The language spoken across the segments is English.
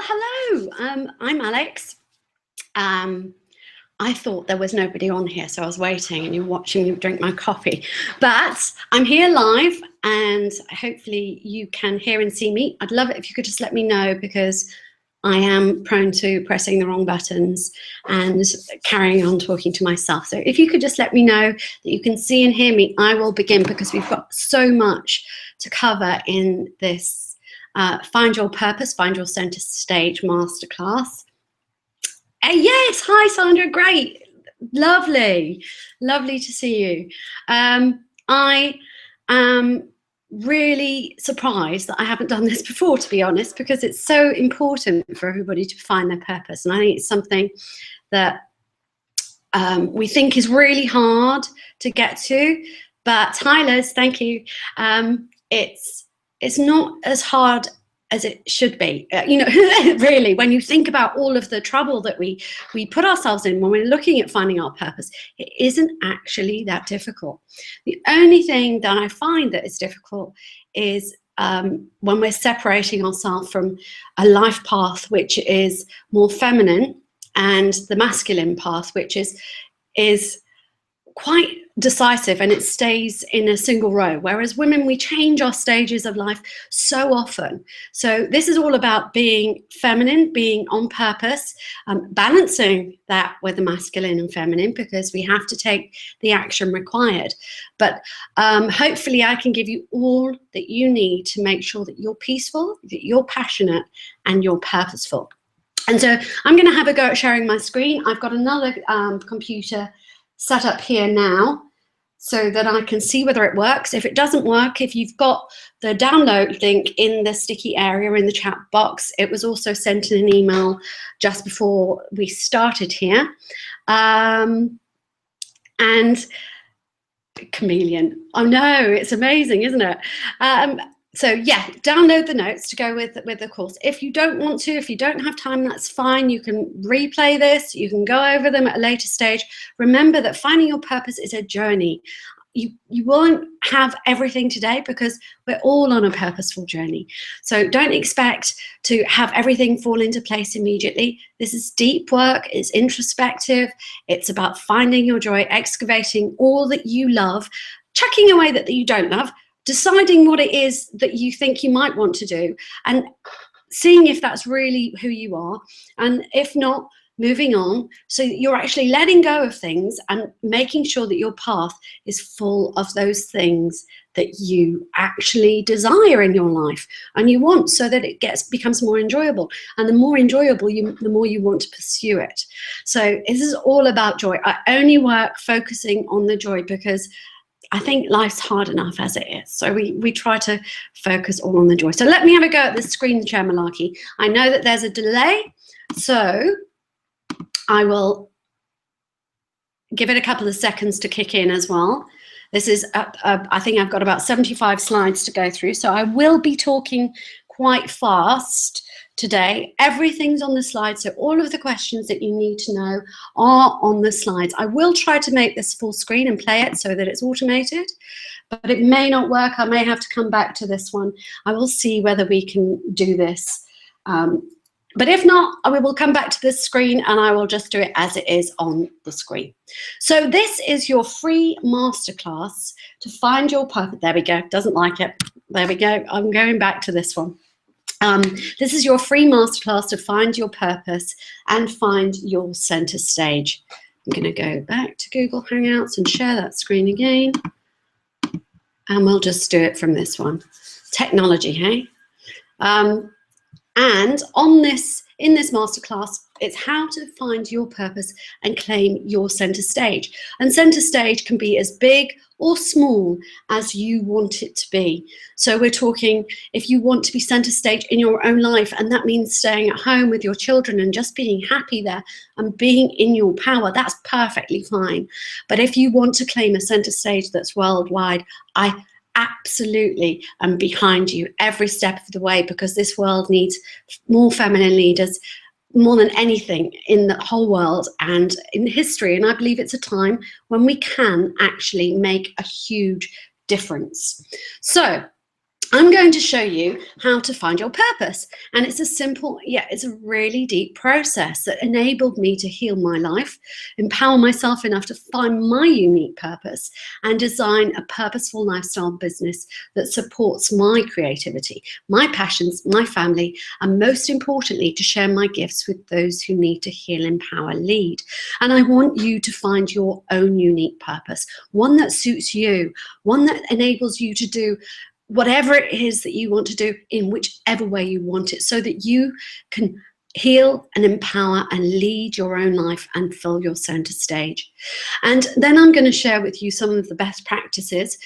Well, hello. I'm Alex. I thought there was nobody on here, so I was waiting and you're watching me drink my coffee. But I'm here live and hopefully you can hear and see me. I'd love it if you could just let me know, because I am prone to pressing the wrong buttons and carrying on talking to myself. So if you could just let me know that you can see and hear me, I will begin, because we've got so much to cover in this Find Your Purpose, Find Your Center Stage Masterclass. Yes, hi Sandra, great, lovely to see you. I am really surprised that I haven't done this before, to be honest, because it's so important for everybody to find their purpose, and I think it's something that we think is really hard to get to. But hi Liz, thank you. It's not as hard as it should be, really, when you think about all of the trouble that we put ourselves in when we're looking at finding our purpose. It isn't actually that difficult. The only thing that I find that is difficult is when we're separating ourselves from a life path which is more feminine and the masculine path, which is quite decisive and it stays in a single row, whereas women, we change our stages of life so often. So this is all about being feminine, being on purpose, balancing that with the masculine and feminine, because we have to take the action required. But hopefully I can give you all that you need to make sure that you're peaceful, that you're passionate, and you're purposeful. And so I'm going to have a go at sharing my screen. I've got another computer set up here now so that I can see whether it works. If it doesn't work, if you've got the download link in the sticky area in the chat box, it was also sent in an email just before we started here. And chameleon, oh no, it's amazing, isn't it? So yeah, download the notes to go with the course. If you don't want to, if you don't have time, that's fine. You can replay this, you can go over them at a later stage. Remember that finding your purpose is a journey. You won't have everything today because we're all on a purposeful journey. So don't expect to have everything fall into place immediately. This is deep work, it's introspective, it's about finding your joy, excavating all that you love, chucking away that you don't love, deciding what it is that you think you might want to do, and seeing if that's really who you are, and if not, moving on, so that you're actually letting go of things and making sure that your path is full of those things that you actually desire in your life and you want, so that it becomes more enjoyable. And the more enjoyable, the more you want to pursue it. So this is all about joy. I only work focusing on the joy because I think life's hard enough as it is. So we try to focus all on the joy. So let me have a go at this screen share malarkey. I know that there's a delay, so I will give it a couple of seconds to kick in as well. This is, I think I've got about 75 slides to go through, so I will be talking quite fast today. Everything's on the slide, so all of the questions that you need to know are on the slides. I will try to make this full screen and play it so that it's automated, but it may not work. I may have to come back to this one. I will see whether we can do this. But if not, we will come back to this screen and I will just do it as it is on the screen. So this is your free masterclass to find your purpose. There we go, doesn't like it. There we go, I'm going back to this one. This is your free masterclass to find your purpose and find your center stage. I'm going to go back to Google Hangouts and share that screen again. And we'll just do it from this one. Technology, hey? And in this masterclass, it's how to find your purpose and claim your center stage. And center stage can be as big or small as you want it to be. So we're talking, if you want to be center stage in your own life, and that means staying at home with your children and just being happy there and being in your power, that's perfectly fine. But if you want to claim a center stage that's worldwide, I absolutely am behind you every step of the way, because this world needs more feminine leaders more than anything in the whole world and in history. And I believe it's a time when we can actually make a huge difference. So I'm going to show you how to find your purpose. And it's a simple, it's a really deep process that enabled me to heal my life, empower myself enough to find my unique purpose, and design a purposeful lifestyle business that supports my creativity, my passions, my family, and most importantly, to share my gifts with those who need to heal, empower, lead. And I want you to find your own unique purpose, one that suits you, one that enables you to do whatever it is that you want to do in whichever way you want it, so that you can heal and empower and lead your own life and fill your center stage. And then I'm going to share with you some of the best practices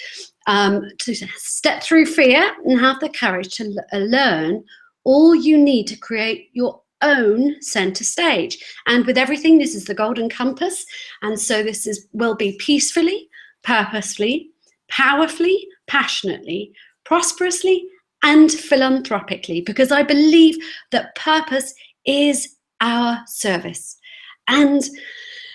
to step through fear and have the courage to learn all you need to create your own center stage. And with everything, this is the golden compass. And so this will be peacefully, purposefully, powerfully, passionately, prosperously, and philanthropically, because I believe that purpose is our service. And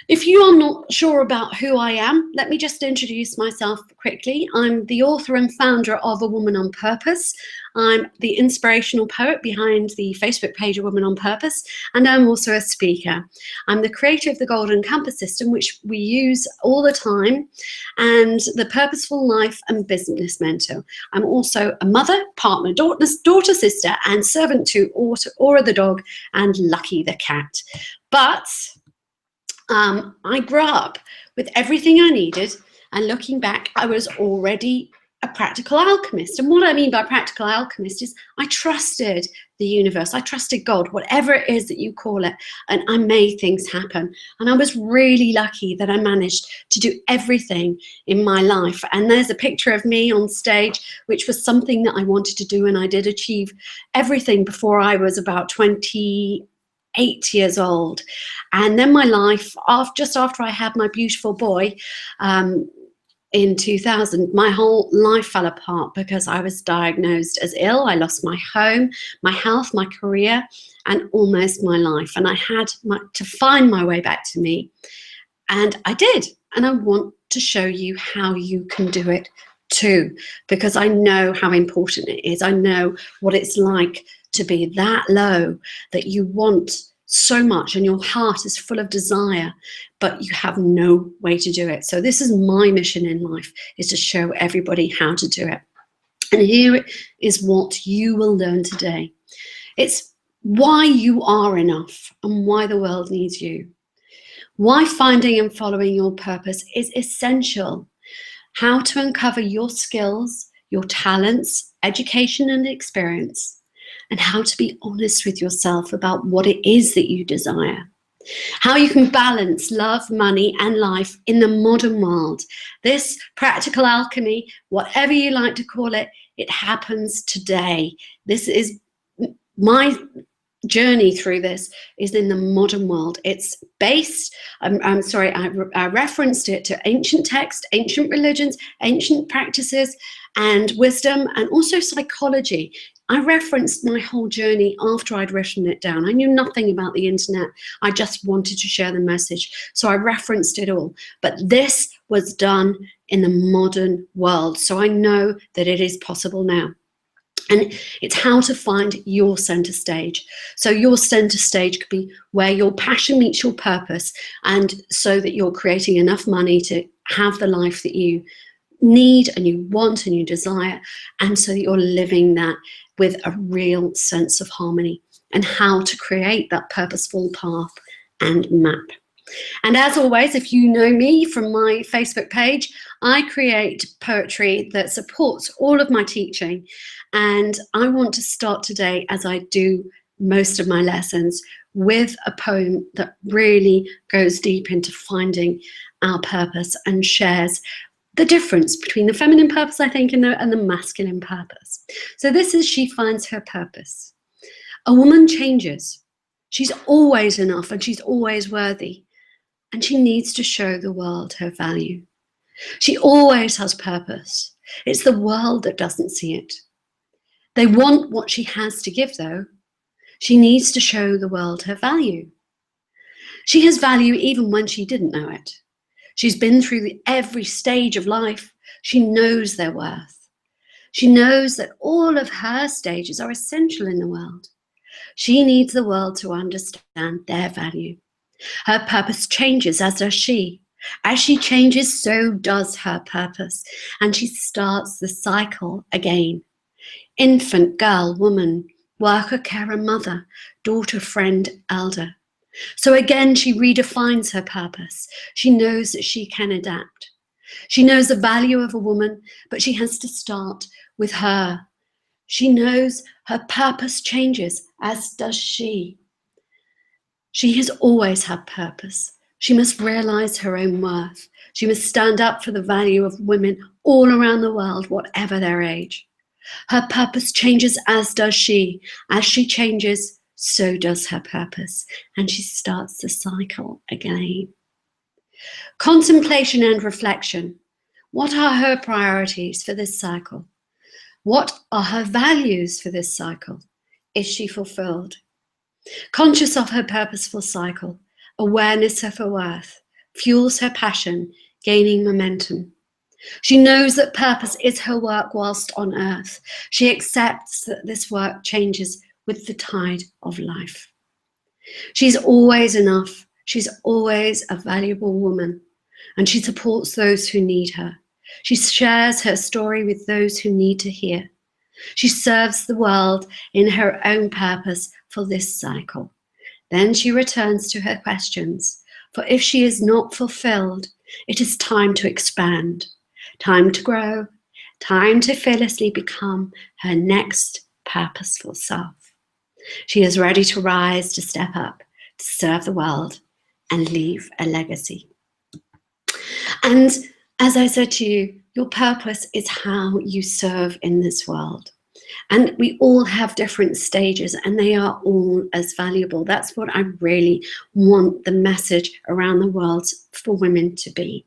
if you are not sure about who I am, let me just introduce myself quickly. I'm the author and founder of A Woman on Purpose. I'm the inspirational poet behind the Facebook page A Woman on Purpose, and I'm also a speaker. I'm the creator of the Golden Compass system, which we use all the time, and the Purposeful Life and Business Mentor. I'm also a mother, partner, daughter, sister, and servant to Aura the dog and Lucky the cat. But I grew up with everything I needed, and looking back, I was already a practical alchemist. And what I mean by practical alchemist is I trusted the universe, I trusted God, whatever it is that you call it, and I made things happen. And I was really lucky that I managed to do everything in my life. And there's a picture of me on stage, which was something that I wanted to do, and I did achieve everything before I was about 28 years old. And then my life, just after I had my beautiful boy in 2000, my whole life fell apart because I was diagnosed as ill. I lost my home, my health, my career, and almost my life. And I had to find my way back to me. And I did. And I want to show you how you can do it too, because I know how important it is. I know what it's like to be that low, that you want so much and your heart is full of desire, but you have no way to do it. So this is my mission in life, is to show everybody how to do it. And here is what you will learn today. It's why you are enough and why the world needs you. Why finding and following your purpose is essential. How to uncover your skills, your talents, education and experience, and how to be honest with yourself about what it is that you desire. How you can balance love, money, and life in the modern world. This practical alchemy, whatever you like to call it, it happens today. This is my journey through this, is in the modern world. It's based, I referenced it to ancient texts, ancient religions, ancient practices, and wisdom, and also psychology. I referenced my whole journey after I'd written it down. I knew nothing about the internet. I just wanted to share the message. So I referenced it all. But this was done in the modern world. So I know that it is possible now. And it's how to find your center stage. So your center stage could be where your passion meets your purpose, and so that you're creating enough money to have the life that you need and you want and you desire, and so that you're living that with a real sense of harmony, and how to create that purposeful path and map. And as always, if you know me from my Facebook page, I create poetry that supports all of my teaching. And I want to start today, as I do most of my lessons, with a poem that really goes deep into finding our purpose and shares the difference between the feminine purpose, I think, and the masculine purpose. So this is She Finds Her Purpose. A woman changes. She's always enough and she's always worthy. And she needs to show the world her value. She always has purpose. It's the world that doesn't see it. They want what she has to give, though. She needs to show the world her value. She has value even when she didn't know it. She's been through every stage of life. She knows their worth. She knows that all of her stages are essential in the world. She needs the world to understand their value. Her purpose changes, as does she. As she changes, so does her purpose, and she starts the cycle again. Infant, girl, woman, worker, carer, mother, daughter, friend, elder. So again, she redefines her purpose. She knows that she can adapt. She knows the value of a woman, but she has to start with her. She knows her purpose changes, as does she. She has always had purpose. She must realize her own worth. She must stand up for the value of women all around the world, whatever their age. Her purpose changes, as does she. As she changes, so does her purpose. And she starts the cycle again. Contemplation and reflection. What are her priorities for this cycle? What are her values for this cycle? Is she fulfilled? Conscious of her purposeful cycle, awareness of her worth fuels her passion, gaining momentum. She knows that purpose is her work whilst on earth. She accepts that this work changes with the tide of life. She's always enough. She's always a valuable woman, and she supports those who need her. She shares her story with those who need to hear. She serves the world in her own purpose for this cycle. Then she returns to her questions. For if she is not fulfilled, it is time to expand, time to grow, time to fearlessly become her next purposeful self. She is ready to rise, to step up, to serve the world, and leave a legacy. And as I said to you, your purpose is how you serve in this world. And we all have different stages, and they are all as valuable. That's what I really want the message around the world for women to be.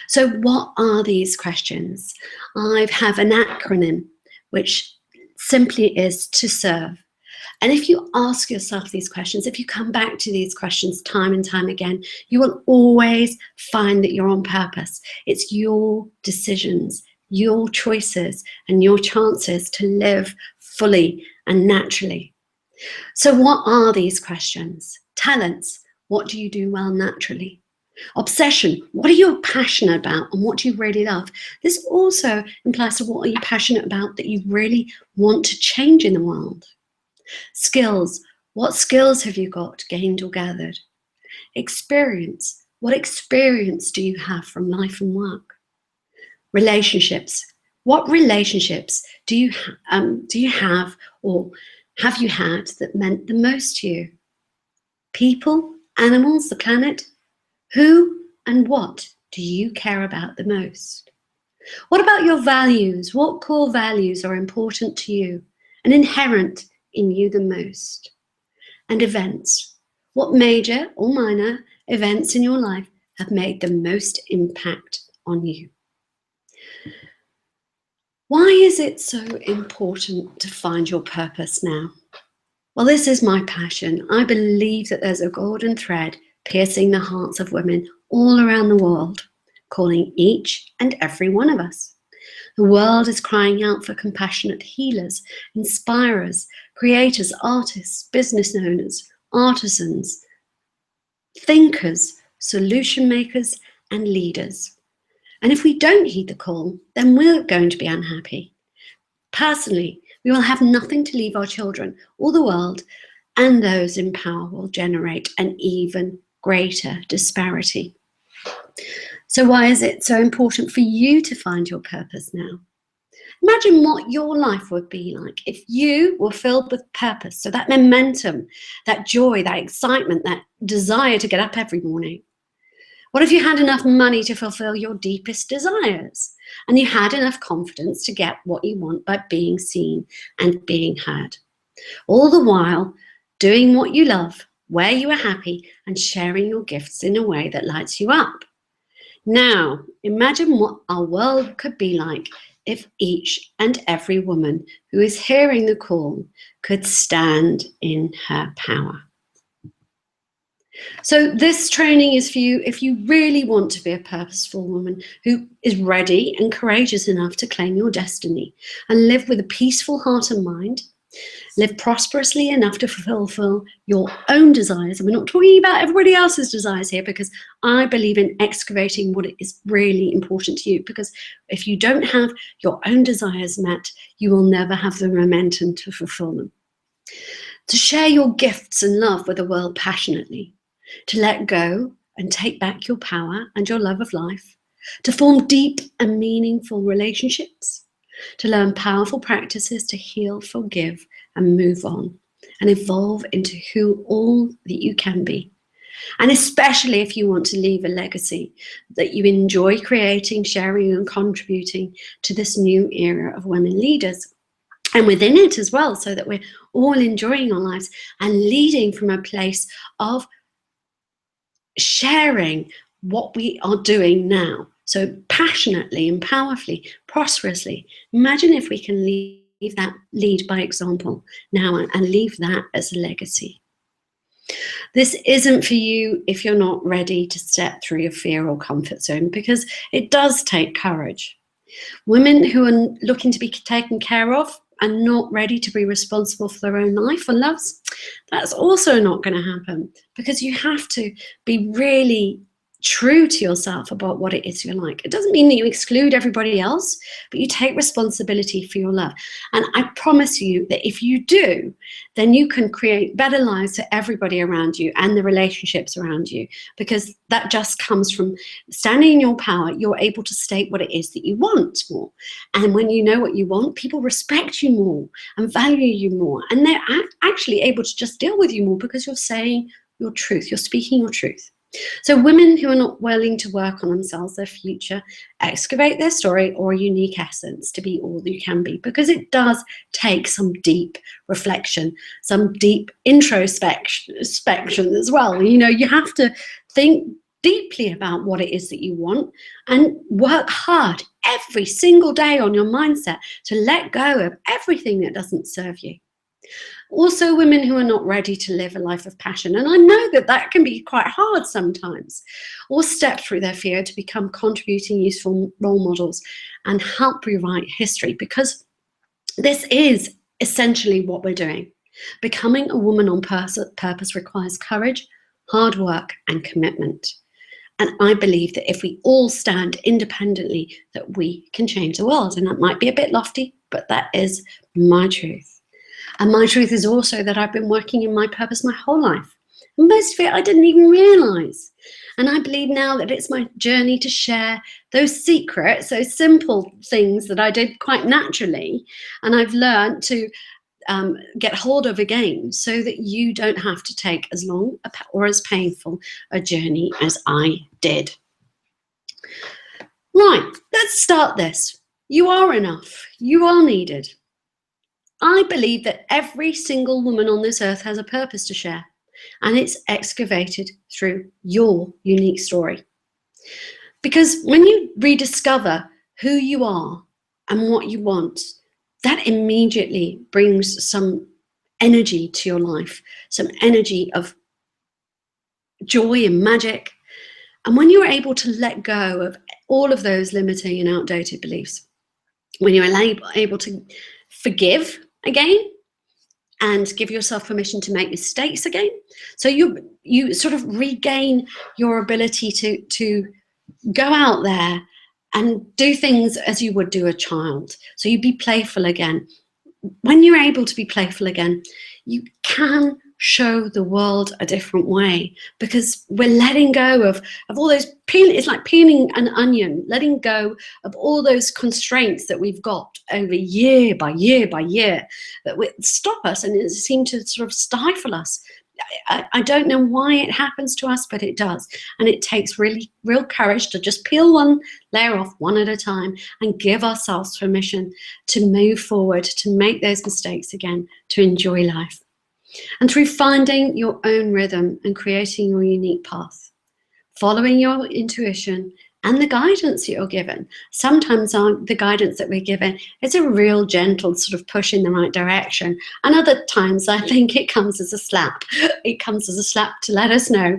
So what are these questions? I have an acronym which simply is to serve. And if you ask yourself these questions, if you come back to these questions time and time again, you will always find that you're on purpose. It's your decisions, your choices, and your chances to live fully and naturally. So what are these questions? Talents, what do you do well naturally? Obsession, what are you passionate about and what do you really love? This also implies to what are you passionate about that you really want to change in the world? Skills, what skills have you got, gained or gathered? Experience, what experience do you have from life and work? Relationships, what relationships do you have or have you had that meant the most to you? People, animals, the planet? Who and what do you care about the most? What about your values? What core values are important to you and inherent in you the most? And events. What major or minor events in your life have made the most impact on you? Why is it so important to find your purpose now? Well, this is my passion. I believe that there's a golden thread piercing the hearts of women all around the world, calling each and every one of us. The world is crying out for compassionate healers, inspirers, creators, artists, business owners, artisans, thinkers, solution makers, and leaders. And if we don't heed the call, then we're going to be unhappy. Personally, we will have nothing to leave our children or the world, and those in power will generate an even greater disparity. So why is it so important for you to find your purpose now? Imagine what your life would be like if you were filled with purpose. So that momentum, that joy, that excitement, that desire to get up every morning. What if you had enough money to fulfill your deepest desires and you had enough confidence to get what you want by being seen and being heard? All the while doing what you love, where you are happy, and sharing your gifts in a way that lights you up. Now, imagine what our world could be like if each and every woman who is hearing the call could stand in her power. So this training is for you if you really want to be a purposeful woman who is ready and courageous enough to claim your destiny and live with a peaceful heart and mind, live prosperously enough to fulfill your own desires. And we're not talking about everybody else's desires here, because I believe in excavating what is really important to you, because if you don't have your own desires met, you will never have the momentum to fulfill them. To share your gifts and love with the world passionately, to let go and take back your power and your love of life, to form deep and meaningful relationships, to learn powerful practices to heal, forgive, and move on, and evolve into who all that you can be. And especially if you want to leave a legacy that you enjoy creating, sharing, and contributing to this new era of women leaders. And within it as well, so that we're all enjoying our lives and leading from a place of sharing what we are doing now. So passionately and powerfully, prosperously. Imagine if we can lead by example now and leave that as a legacy. This isn't for you if you're not ready to step through your fear or comfort zone, because it does take courage. Women who are looking to be taken care of and not ready to be responsible for their own life or loves, that's also not going to happen, because you have to be really true to yourself about what it is you like. It doesn't mean that you exclude everybody else, but you take responsibility for your love. And I promise you that if you do, then you can create better lives for everybody around you and the relationships around you, because that just comes from standing in your power. You're able to state what it is that you want more. And when you know what you want, people respect you more and value you more. And they're actually able to just deal with you more, because you're saying your truth, you're speaking your truth. So women who are not willing to work on themselves, their future, excavate their story or unique essence to be all that you can be, because it does take some deep reflection, some deep introspection as well. You know, you have to think deeply about what it is that you want and work hard every single day on your mindset to let go of everything that doesn't serve you. Also, women who are not ready to live a life of passion, and I know that that can be quite hard sometimes, or step through their fear to become contributing, useful role models and help rewrite history, because this is essentially what we're doing. Becoming a woman on purpose requires courage, hard work, and commitment. And I believe that if we all stand independently, that we can change the world. And that might be a bit lofty, but that is my truth. And my truth is also that I've been working in my purpose my whole life. And most of it I didn't even realize. And I believe now that it's my journey to share those secrets, those simple things that I did quite naturally, and I've learned to get hold of again, so that you don't have to take as long or as painful a journey as I did. Right, let's start this. You are enough. You are needed. I believe that every single woman on this earth has a purpose to share, and it's excavated through your unique story. Because when you rediscover who you are and what you want, that immediately brings some energy to your life, some energy of joy and magic. And when you're able to let go of all of those limiting and outdated beliefs, when you're able to forgive again and give yourself permission to make mistakes again, so you sort of regain your ability to go out there and do things as you would do a child. So you be playful again. When you're able to be playful again, you can show the world a different way, because we're letting go of all those it's like peeling an onion, letting go of all those constraints that we've got over year by year by year that stop us and seem to sort of stifle us. I don't know why it happens to us, but it does. And it takes real courage to just peel one layer off one at a time and give ourselves permission to move forward, to make those mistakes again, to enjoy life. And through finding your own rhythm and creating your unique path, following your intuition and the guidance that you're given. Sometimes the guidance that we're given is a real gentle sort of push in the right direction. And other times I think it comes as a slap. It comes as a slap to let us know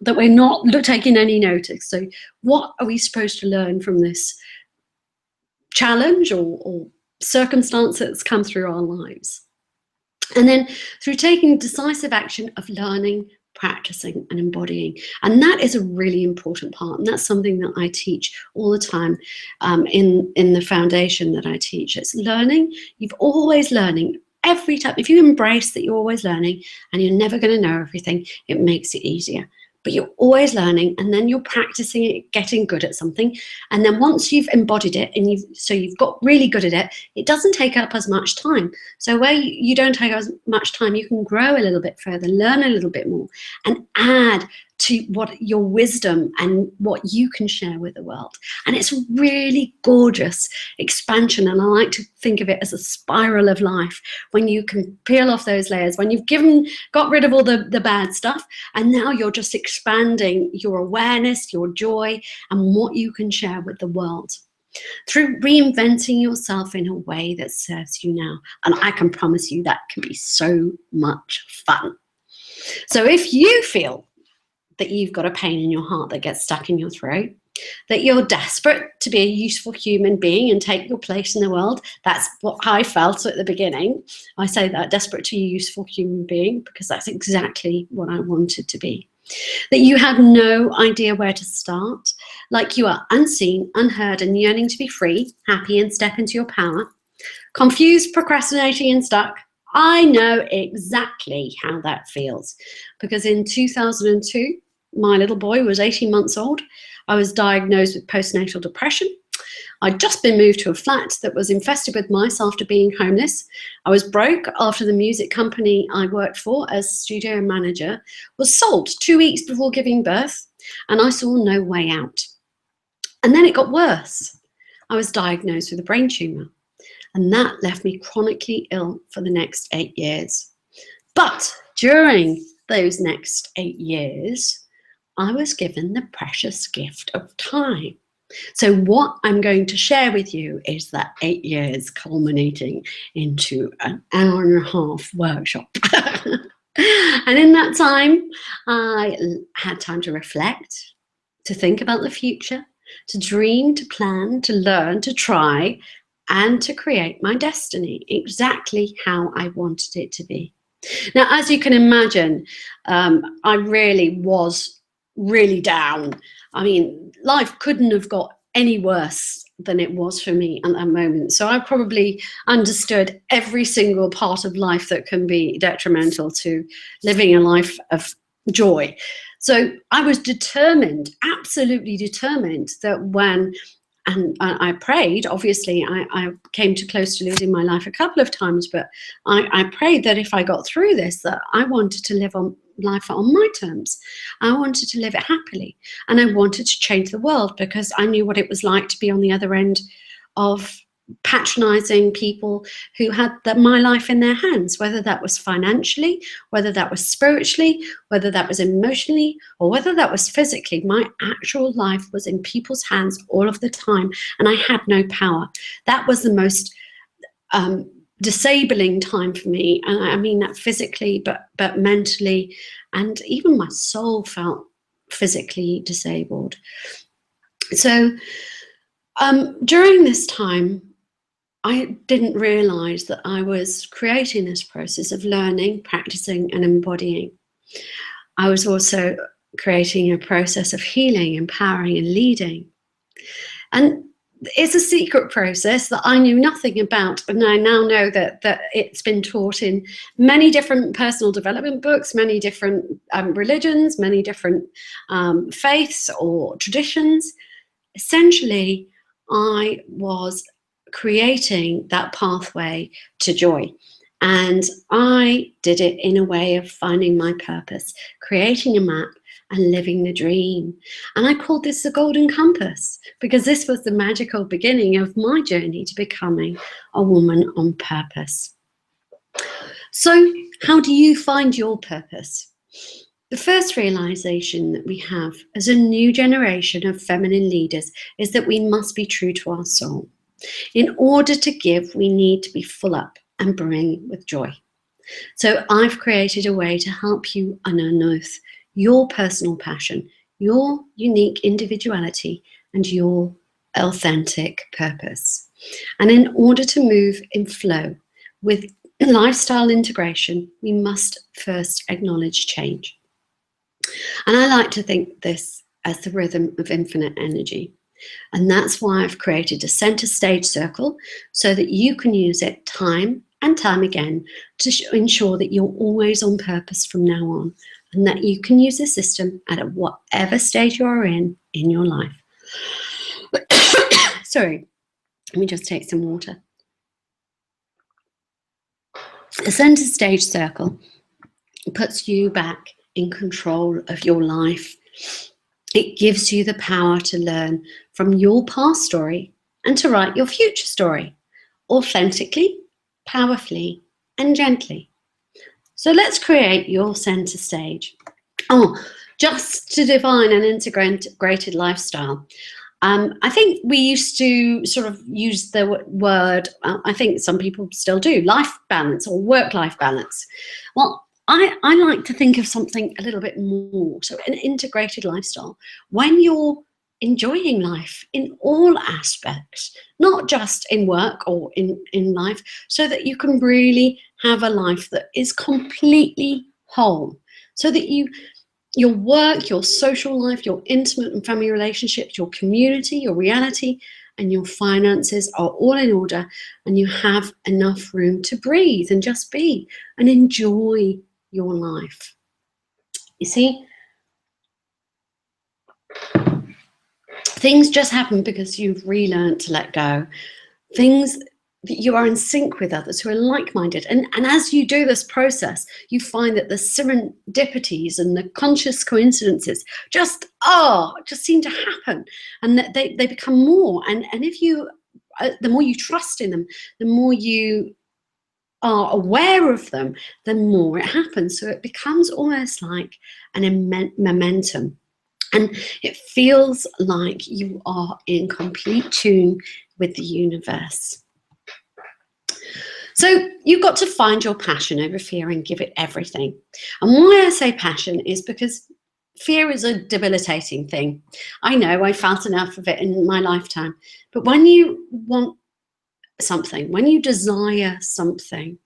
that we're not taking any notice. So what are we supposed to learn from this challenge or circumstance that's come through our lives? And then through taking decisive action of learning, practicing and embodying. And that is a really important part. And that's something that I teach all the time in the foundation that I teach. It's learning. You're always learning. Every time, if you embrace that you're always learning and you're never going to know everything, it makes it easier. But you're always learning, and then you're practicing it, getting good at something. And then once you've embodied it and you've got really good at it, it doesn't take up as much time. So where you don't take as much time, you can grow a little bit further, learn a little bit more, and add to what your wisdom and what you can share with the world. And it's a really gorgeous expansion. And I like to think of it as a spiral of life, when you can peel off those layers, when you've got rid of all the bad stuff, and now you're just expanding your awareness, your joy, and what you can share with the world through reinventing yourself in a way that serves you now. And I can promise you that can be so much fun. So if you feel that you've got a pain in your heart that gets stuck in your throat, that you're desperate to be a useful human being and take your place in the world. That's what I felt at the beginning. I say that, desperate to be a useful human being, because that's exactly what I wanted to be. That you have no idea where to start, like you are unseen, unheard, and yearning to be free, happy, and step into your power. Confused, procrastinating, and stuck. I know exactly how that feels, because in 2002, my little boy was 18 months old. I was diagnosed with postnatal depression. I'd just been moved to a flat that was infested with mice after being homeless. I was broke after the music company I worked for as studio manager was sold 2 weeks before giving birth, and I saw no way out. And then it got worse. I was diagnosed with a brain tumor, and that left me chronically ill for the next 8 years. But during those next 8 years, I was given the precious gift of time. So what I'm going to share with you is that 8 years culminating into an hour and a half workshop. And in that time, I had time to reflect, to think about the future, to dream, to plan, to learn, to try, and to create my destiny exactly how I wanted it to be. Now, as you can imagine, I really was really down. I mean, life couldn't have got any worse than it was for me at that moment. So I probably understood every single part of life that can be detrimental to living a life of joy. So I was determined, absolutely determined, that when, and I prayed, obviously I came too close to losing my life a couple of times, but I prayed that if I got through this, that I wanted to live on life on my terms. I wanted to live it happily, and I wanted to change the world, because I knew what it was like to be on the other end of patronizing people who had my life in their hands, whether that was financially, whether that was spiritually, whether that was emotionally, or whether that was physically. My actual life was in people's hands all of the time, and I had no power. That was the most disabling time for me, and I mean that physically, but mentally, and even my soul felt physically disabled. So during this time, I didn't realize that I was creating this process of learning, practicing, and embodying. I was also creating a process of healing, empowering, and leading. And it's a secret process that I knew nothing about, and I now know that it's been taught in many different personal development books, many different religions, many different faiths or traditions. Essentially, I was creating that pathway to joy, and I did it in a way of finding my purpose, creating a map, and living the dream. And I called this the Golden Compass, because this was the magical beginning of my journey to becoming a woman on purpose. So how do you find your purpose? The first realization that we have as a new generation of feminine leaders is that we must be true to our soul. In order to give, we need to be full up and brimming with joy. So I've created a way to help you unearth your personal passion, your unique individuality, and your authentic purpose. And in order to move in flow with lifestyle integration, we must first acknowledge change. And I like to think this as the rhythm of infinite energy. And that's why I've created a center stage circle, so that you can use it time and time again to ensure that you're always on purpose from now on, and that you can use the system at whatever stage you're in your life. Sorry, let me just take some water. The center stage circle puts you back in control of your life. It gives you the power to learn from your past story and to write your future story authentically, powerfully, and gently. So let's create your center stage. Oh, just to define an integrated lifestyle. I think we used to sort of use the word, I think some people still do, life balance or work-life balance. Well, I like to think of something a little bit more. So an integrated lifestyle, when you're enjoying life in all aspects, not just in work or in life, so that you can really have a life that is completely whole, so that your work, your social life, your intimate and family relationships, your community, your reality, and your finances are all in order, and you have enough room to breathe and just be and enjoy your life. You see, things just happen because you've relearned to let go. Things that you are in sync with others who are like-minded. And as you do this process, you find that the serendipities and the conscious coincidences just seem to happen, and that they become more. And if you, the more you trust in them, the more you are aware of them, the more it happens. So it becomes almost like an momentum. And it feels like you are in complete tune with the universe. So you've got to find your passion over fear and give it everything. And why I say passion is because fear is a debilitating thing. I know I felt enough of it in my lifetime. But when you want something, when you desire something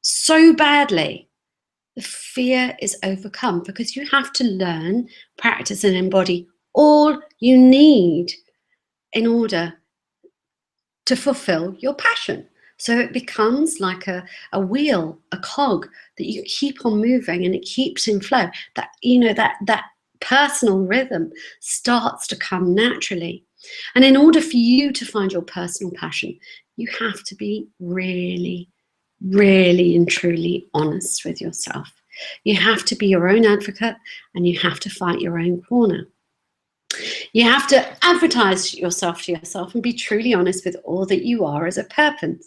so badly, the fear is overcome, because you have to learn, practice, and embody all you need in order to fulfill your passion. So it becomes like a wheel, a cog that you keep on moving, and it keeps in flow. That, you know, that personal rhythm starts to come naturally. And in order for you to find your personal passion, you have to be really, really and truly honest with yourself. You have to be your own advocate, and you have to fight your own corner. You have to advertise yourself to yourself and be truly honest with all that you are as a person,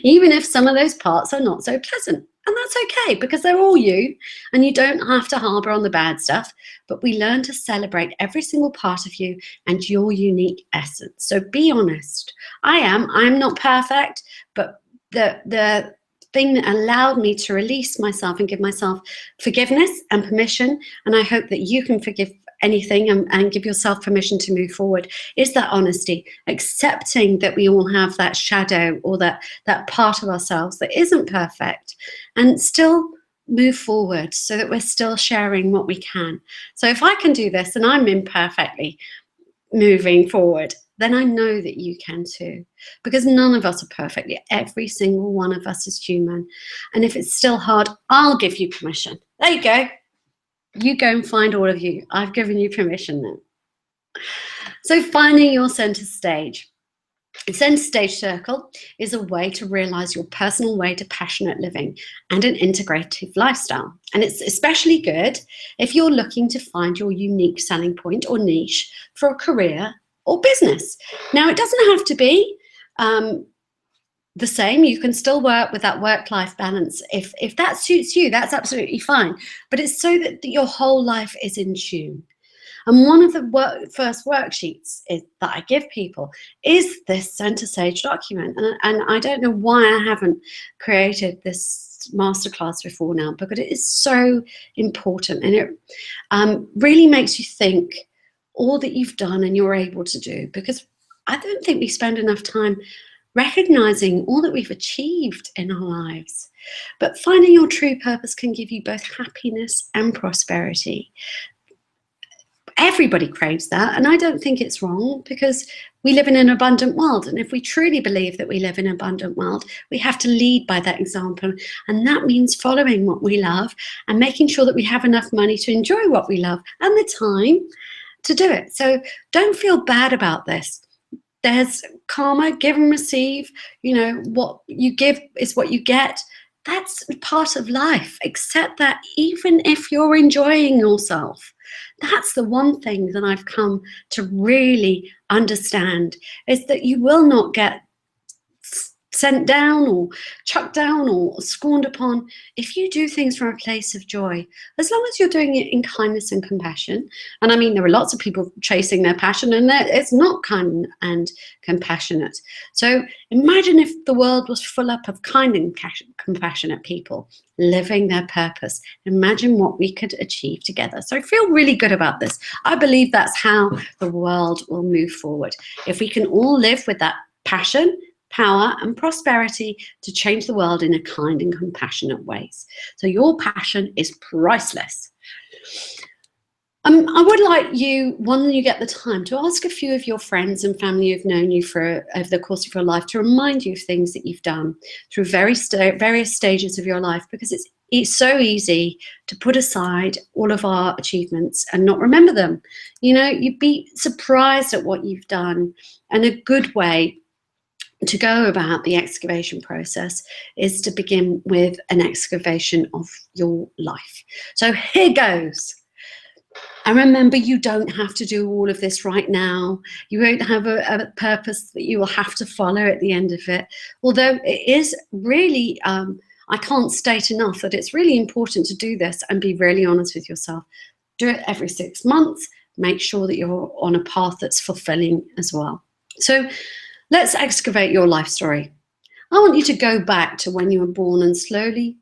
even if some of those parts are not so pleasant. And that's okay, because they're all you, and you don't have to harbor on the bad stuff, but we learn to celebrate every single part of you and your unique essence. So be honest. I'm not perfect, but the thing that allowed me to release myself and give myself forgiveness and permission, and I hope that you can forgive anything and give yourself permission to move forward, is that honesty, accepting that we all have that shadow or that part of ourselves that isn't perfect, and still move forward so that we're still sharing what we can. So if I can do this and I'm imperfectly moving forward, then I know that you can too, because none of us are perfect. Every single one of us is human. And if it's still hard, I'll give you permission. There you go. You go and find all of you. I've given you permission then. So finding your center stage. The center stage circle is a way to realize your personal way to passionate living and an integrative lifestyle. And it's especially good if you're looking to find your unique selling point or niche for a career or business. Now, it doesn't have to be the same. You can still work with that work-life balance. If that suits you, that's absolutely fine. But it's so that your whole life is in tune. And one of the first worksheets that I give people is this center stage document. And I don't know why I haven't created this masterclass before now, because it is so important, and it really makes you think all that you've done and you're able to do, because I don't think we spend enough time recognizing all that we've achieved in our lives. But finding your true purpose can give you both happiness and prosperity. Everybody craves that, and I don't think it's wrong, because we live in an abundant world, and if we truly believe that we live in an abundant world, we have to lead by that example, and that means following what we love and making sure that we have enough money to enjoy what we love and the time to do it. So don't feel bad about this. There's karma, give and receive. You know, what you give is what you get. That's part of life. Accept that, even if you're enjoying yourself. That's the one thing that I've come to really understand, is that you will not get sent down or chucked down or scorned upon if you do things from a place of joy, as long as you're doing it in kindness and compassion. And I mean, there are lots of people chasing their passion, and it's not kind and compassionate. So imagine if the world was full up of kind and compassionate people living their purpose. Imagine what we could achieve together. So I feel really good about this. I believe that's how the world will move forward. If we can all live with that passion, power and prosperity to change the world in a kind and compassionate ways. So your passion is priceless. I would like you, when you get the time, to ask a few of your friends and family who've known you for over the course of your life to remind you of things that you've done through various stages of your life, because it's so easy to put aside all of our achievements and not remember them. You know, you'd be surprised at what you've done, and a good way to go about the excavation process is to begin with an excavation of your life. So here goes. And remember, you don't have to do all of this right now. You won't have a purpose that you will have to follow at the end of it. Although it is really, I can't state enough that it's really important to do this and be really honest with yourself. Do it every 6 months. Make sure that you're on a path that's fulfilling as well. So let's excavate your life story. I want you to go back to when you were born and slowly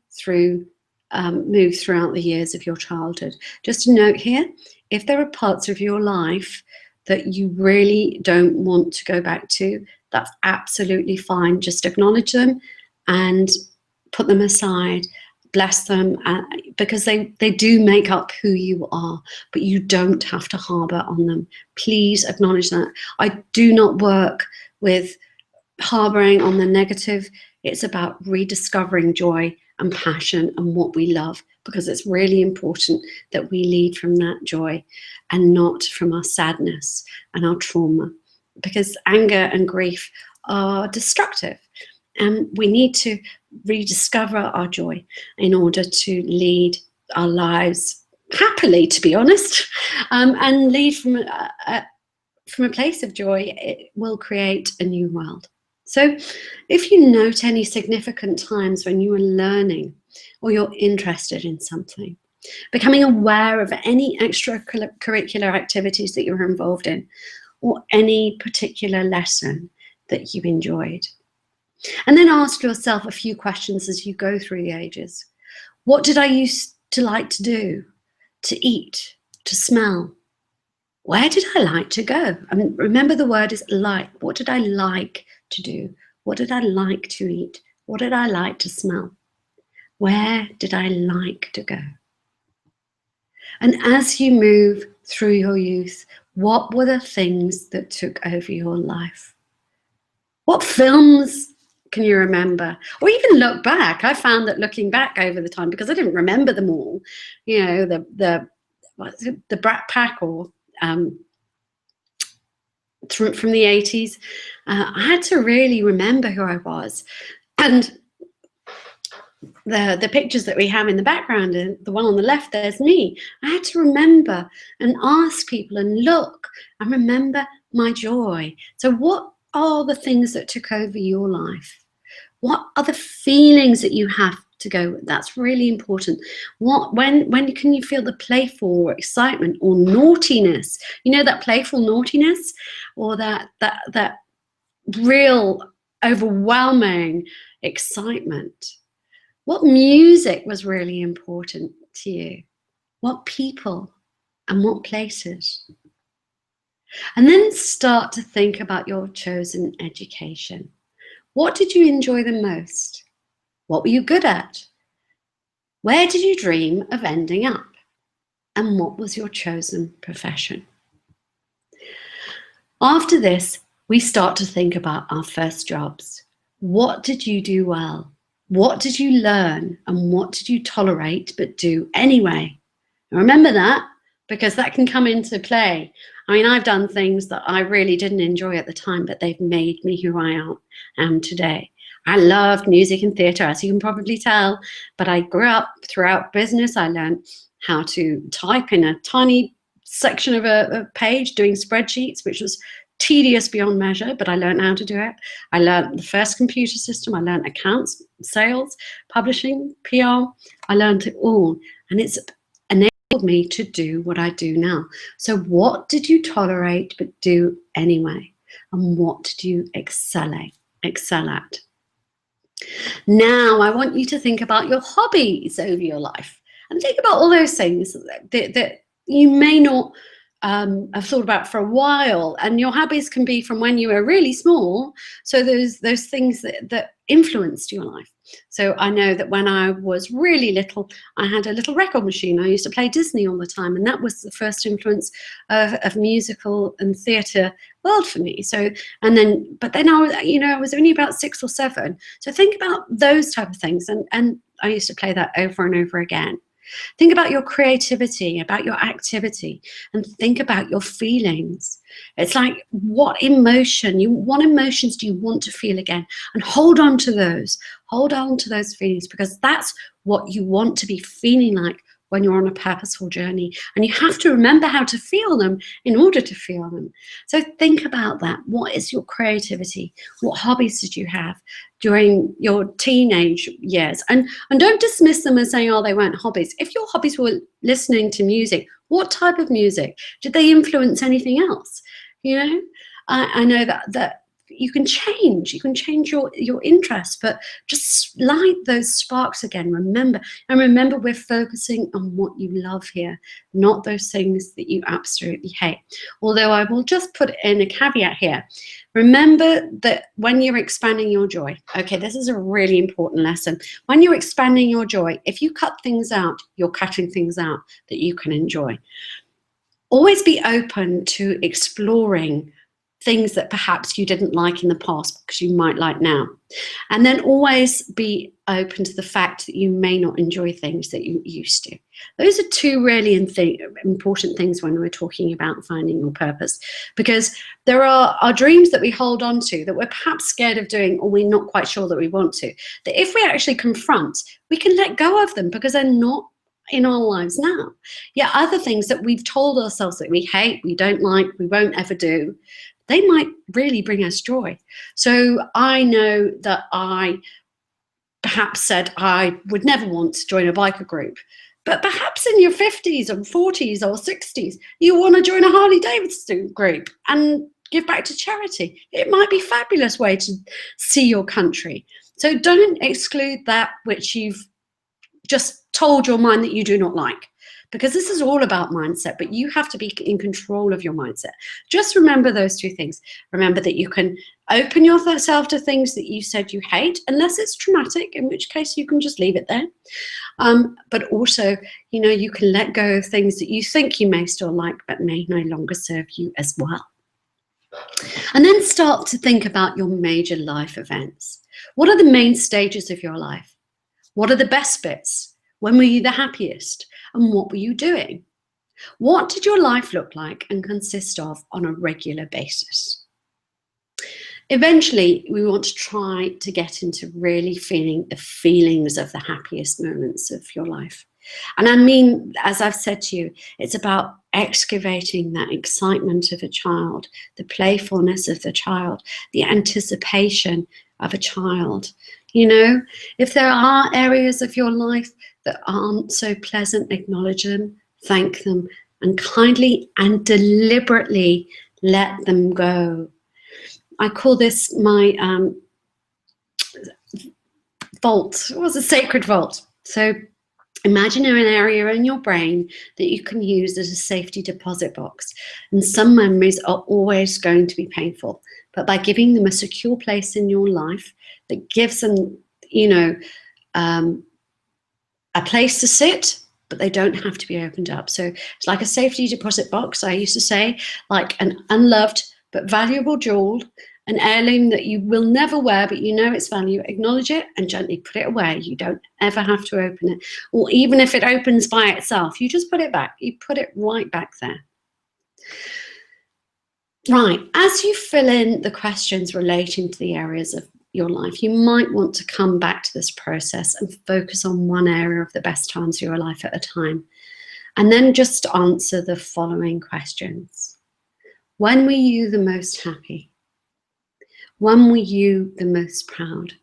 move throughout the years of your childhood. Just a note here, if there are parts of your life that you really don't want to go back to, that's absolutely fine. Just acknowledge them and put them aside. Bless them, because they do make up who you are, but you don't have to harbor on them. Please acknowledge that. I do not work with harboring on the negative. It's about rediscovering joy and passion and what we love, because it's really important that we lead from that joy and not from our sadness and our trauma, because anger and grief are destructive, and we need to rediscover our joy in order to lead our lives happily, to be honest, and lead from a place of joy. It will create a new world. So if you note any significant times when you are learning or you're interested in something, becoming aware of any extracurricular activities that you're involved in, or any particular lesson that you enjoyed. And then ask yourself a few questions as you go through the ages. What did I used to like to do, to eat, to smell? Where did I like to go? I mean, remember, the word is like. What did I like to do? What did I like to eat? What did I like to smell? Where did I like to go? And as you move through your youth, what were the things that took over your life? What films can you remember? Or even look back. I found that looking back over the time, because I didn't remember them all, you know, the Brat Pack, or from the 80s, I had to really remember who I was. And the pictures that we have in the background, and the one on the left, there's me. I had to remember and ask people and look and remember my joy. So what are the things that took over your life? What are the feelings that you have to go with? That's really important. When can you feel the playful or excitement or naughtiness? You know, that playful naughtiness, or that real overwhelming excitement. What music was really important to you? What people and what places? And then start to think about your chosen education. What did you enjoy the most? What were you good at? Where did you dream of ending up? And what was your chosen profession? After this, we start to think about our first jobs. What did you do well? What did you learn? And what did you tolerate but do anyway? Remember that, because that can come into play. I mean, I've done things that I really didn't enjoy at the time, but they've made me who I am today. I loved music and theatre, as you can probably tell, but I grew up throughout business. I learned how to type in a tiny section of a page doing spreadsheets, which was tedious beyond measure, but I learned how to do it. I learned the first computer system. I learned accounts, sales, publishing, PR. I learned it all, and it's enabled me to do what I do now. So what did you tolerate but do anyway? And what did you excel at? Now I want you to think about your hobbies over your life, and think about all those things that you may not have thought about for a while, and your hobbies can be from when you were really small. So those things that influenced your life. So I know that when I was really little, I had a little record machine. I used to play Disney all the time, and that was the first influence of musical and theatre world for me. So, but then I was only about 6 or 7. So think about those type of things, and I used to play that over and over again. Think about your creativity, about your activity, and think about your feelings. It's like, what emotions do you want to feel again? And hold on to those. Hold on to those feelings, because that's what you want to be feeling like when you're on a purposeful journey. And you have to remember how to feel them in order to feel them. So think about that. What is your creativity? What hobbies did you have during your teenage years? And don't dismiss them as saying, oh, they weren't hobbies. If your hobbies were listening to music, what type of music? Did they influence anything else? I know that you can change your interests, but just light those sparks again. Remember, we're focusing on what you love here, not those things that you absolutely hate. Although I will just put in a caveat here. Remember that when you're expanding your joy, okay, this is a really important lesson. When you're expanding your joy, if you cut things out, you're cutting things out that you can enjoy. Always be open to exploring things that perhaps you didn't like in the past because you might like now. And then always be open to the fact that you may not enjoy things that you used to. Those are two really important things when we're talking about finding your purpose, because there are our dreams that we hold on to that we're perhaps scared of doing, or we're not quite sure that we want to, that if we actually confront, we can let go of them because they're not in our lives now. Yeah, other things that we've told ourselves that we hate, we don't like, we won't ever do, they might really bring us joy. So I know that I perhaps said I would never want to join a biker group, but perhaps in your 50s or 40s or 60s, you want to join a Harley Davidson group and give back to charity. It might be a fabulous way to see your country. So don't exclude that which you've just told your mind that you do not like, because this is all about mindset, but you have to be in control of your mindset. Just remember those two things. Remember that you can open yourself to things that you said you hate, unless it's traumatic, in which case you can just leave it there. But also, you can let go of things that you think you may still like, but may no longer serve you as well. And then start to think about your major life events. What are the main stages of your life? What are the best bits? When were you the happiest? And what were you doing? What did your life look like and consist of on a regular basis? Eventually, we want to try to get into really feeling the feelings of the happiest moments of your life. And I mean, as I've said to you, it's about excavating that excitement of a child, the playfulness of the child, the anticipation of a child. If there are areas of your life that aren't so pleasant, acknowledge them, thank them, and kindly and deliberately let them go. I call this my vault. It was a sacred vault. So imagine an area in your brain that you can use as a safety deposit box. And some memories are always going to be painful, but by giving them a secure place in your life that gives them, a place to sit, but they don't have to be opened up. So it's like a safety deposit box, I used to say, like an unloved but valuable jewel, an heirloom that you will never wear, but you know its value. Acknowledge it and gently put it away. You don't ever have to open it. Or even if it opens by itself, you just put it back. You put it right back there. Right, as you fill in the questions relating to the areas of your life, you might want to come back to this process and focus on one area of the best times of your life at a time. And then just answer the following questions. When were you the most happy? When were you the most proud?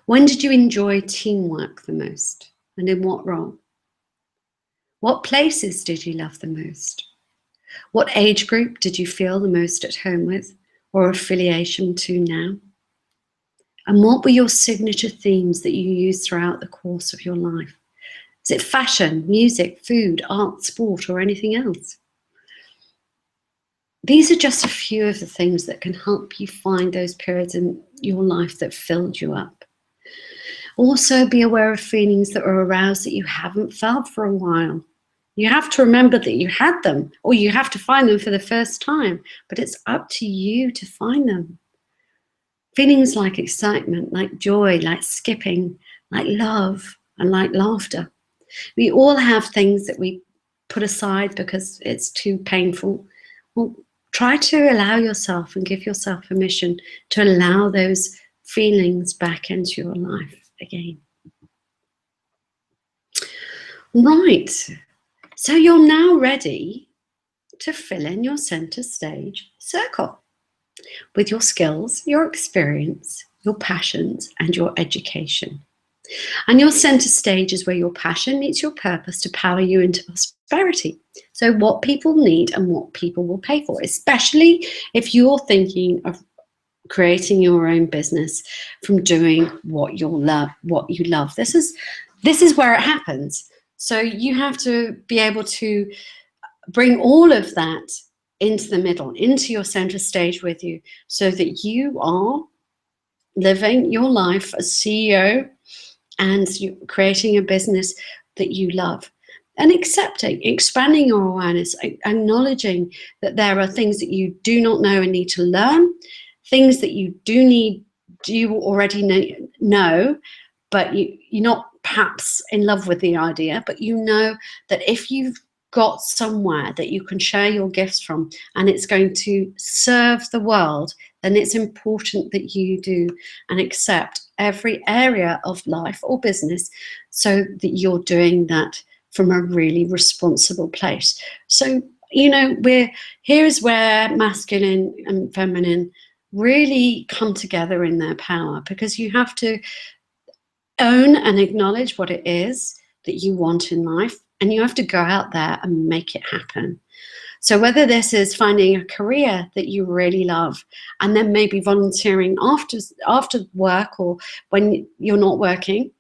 When did you enjoy teamwork the most? And in what role? What places did you love the most? What age group did you feel the most at home with or affiliation to now? And what were your signature themes that you used throughout the course of your life? Is it fashion, music, food, art, sport, or anything else? These are just a few of the things that can help you find those periods in your life that filled you up. Also, be aware of feelings that are aroused that you haven't felt for a while. You have to remember that you had them, or you have to find them for the first time, but it's up to you to find them. Feelings like excitement, like joy, like skipping, like love, and like laughter. We all have things that we put aside because it's too painful. Well, try to allow yourself and give yourself permission to allow those feelings back into your life again. Right, so you're now ready to fill in your center stage circle with your skills, your experience, your passions, and your education. And your center stage is where your passion meets your purpose to power you into prosperity. So what people need and what people will pay for, especially if you're thinking of creating your own business from doing what you love. This is where it happens. So you have to be able to bring all of that into the middle, into your center stage with you, so that you are living your life as CEO and you're creating a business that you love. And accepting, expanding your awareness, acknowledging that there are things that you do not know and need to learn, things that you already know, but you're not perhaps in love with the idea, but you know that if you've got somewhere that you can share your gifts from and it's going to serve the world, then it's important that you do and accept every area of life or business so that you're doing that from a really responsible place. So, here's where masculine and feminine really come together in their power, because you have to own and acknowledge what it is that you want in life, and you have to go out there and make it happen. So whether this is finding a career that you really love and then maybe volunteering after work or when you're not working,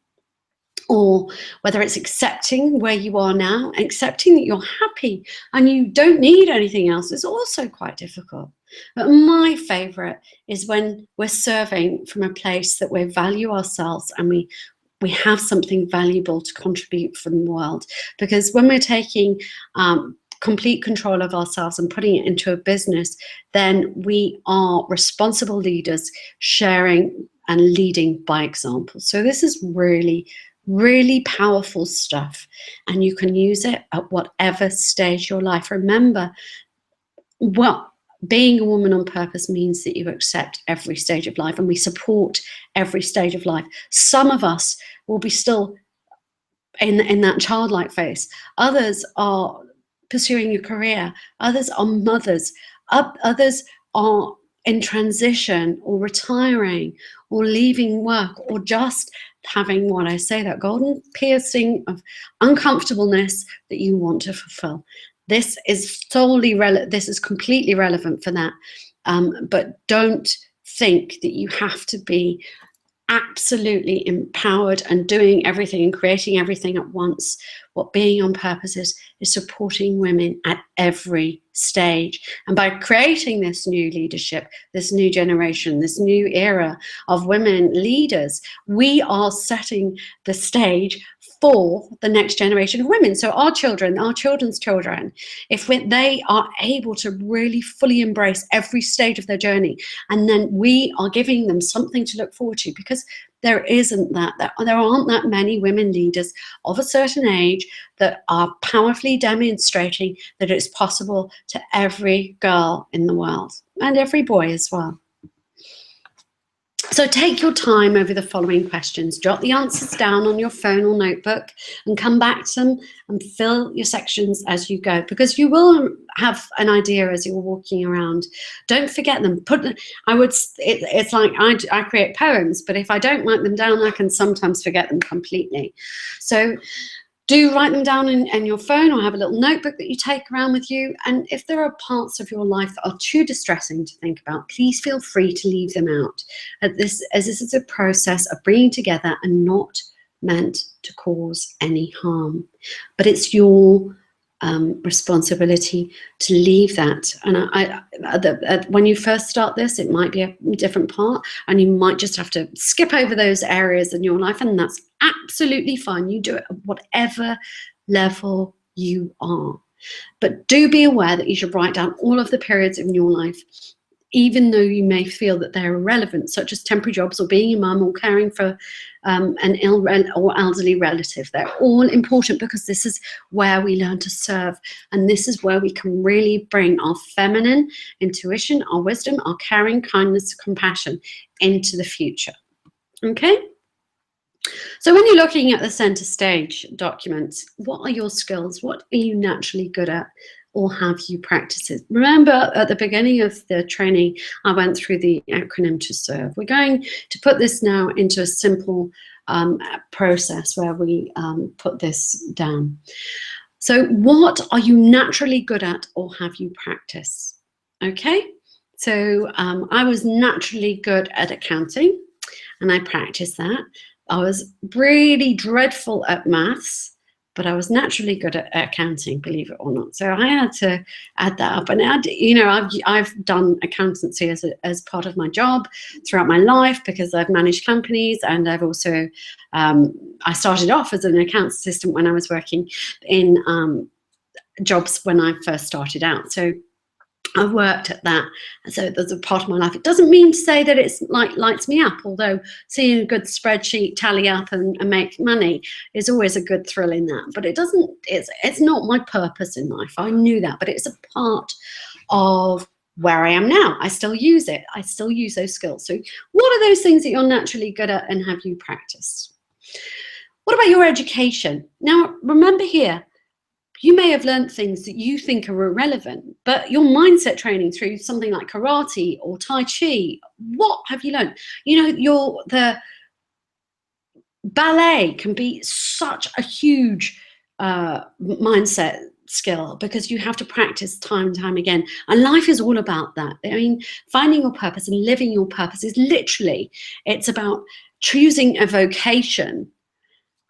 or whether it's accepting where you are now, accepting that you're happy and you don't need anything else, is also quite difficult. But my favorite is when we're serving from a place that we value ourselves and we have something valuable to contribute from the world. Because when we're taking complete control of ourselves and putting it into a business, then we are responsible leaders, sharing and leading by example. So this is really, really powerful stuff, and you can use it at whatever stage of your life. Remember, being a woman on purpose means that you accept every stage of life, and we support every stage of life. Some of us will be still in that childlike phase. Others are pursuing a career. Others are mothers. Others are in transition or retiring or leaving work or just having that golden piercing of uncomfortableness that you want to fulfill. This is completely relevant for that. But don't think that you have to be absolutely empowered and doing everything and creating everything at once. What being on purpose is supporting women at every stage. And by creating this new leadership, this new generation, this new era of women leaders, we are setting the stage for the next generation of women. So our children, our children's children, if they are able to really fully embrace every stage of their journey, and then we are giving them something to look forward to, because there aren't that many women leaders of a certain age that are powerfully demonstrating that it's possible to every girl in the world, and every boy as well. So take your time over the following questions. Jot the answers down on your phone or notebook and come back to them and fill your sections as you go, because you will have an idea as you're walking around. Don't forget them. It's like I create poems, but if I don't write them down, I can sometimes forget them completely. So do write them down in your phone, or have a little notebook that you take around with you. And if there are parts of your life that are too distressing to think about, please feel free to leave them out. As this is a process of bringing together and not meant to cause any harm. But it's your responsibility to leave that. And when you first start this, it might be a different part, and you might just have to skip over those areas in your life, and that's absolutely fine. You do it at whatever level you are. But do be aware that you should write down all of the periods in your life, even though you may feel that they're irrelevant, such as temporary jobs or being a mum or caring for an ill or elderly relative. They're all important, because this is where we learn to serve, and this is where we can really bring our feminine intuition, our wisdom, our caring, kindness, compassion into the future. Okay? So when you're looking at the center stage document, what are your skills? What are you naturally good at? Or have you practiced it? Remember, at the beginning of the training, I went through the acronym to serve. We're going to put this now into a simple process where we put this down. So what are you naturally good at, or have you practiced? Okay, so I was naturally good at accounting, and I practiced that. I was really dreadful at maths, but I was naturally good at accounting, believe it or not. So I had to add that up. And I've done accountancy as part of my job throughout my life, because I've managed companies, and I've also I started off as an accounts assistant when I was working in jobs when I first started out. So I've worked at that, so there's a part of my life. It doesn't mean to say that it's like lights me up, although seeing a good spreadsheet tally up and make money is always a good thrill in that. But it doesn't. It's not my purpose in life. I knew that, but it's a part of where I am now. I still use it. I still use those skills. So what are those things that you're naturally good at, and have you practiced? What about your education? Now, remember here, you may have learned things that you think are irrelevant, but your mindset training through something like karate or Tai Chi, what have you learned? You know, the ballet can be such a huge mindset skill, because you have to practice time and time again. And life is all about that. I mean, finding your purpose and living your purpose is literally, it's about choosing a vocation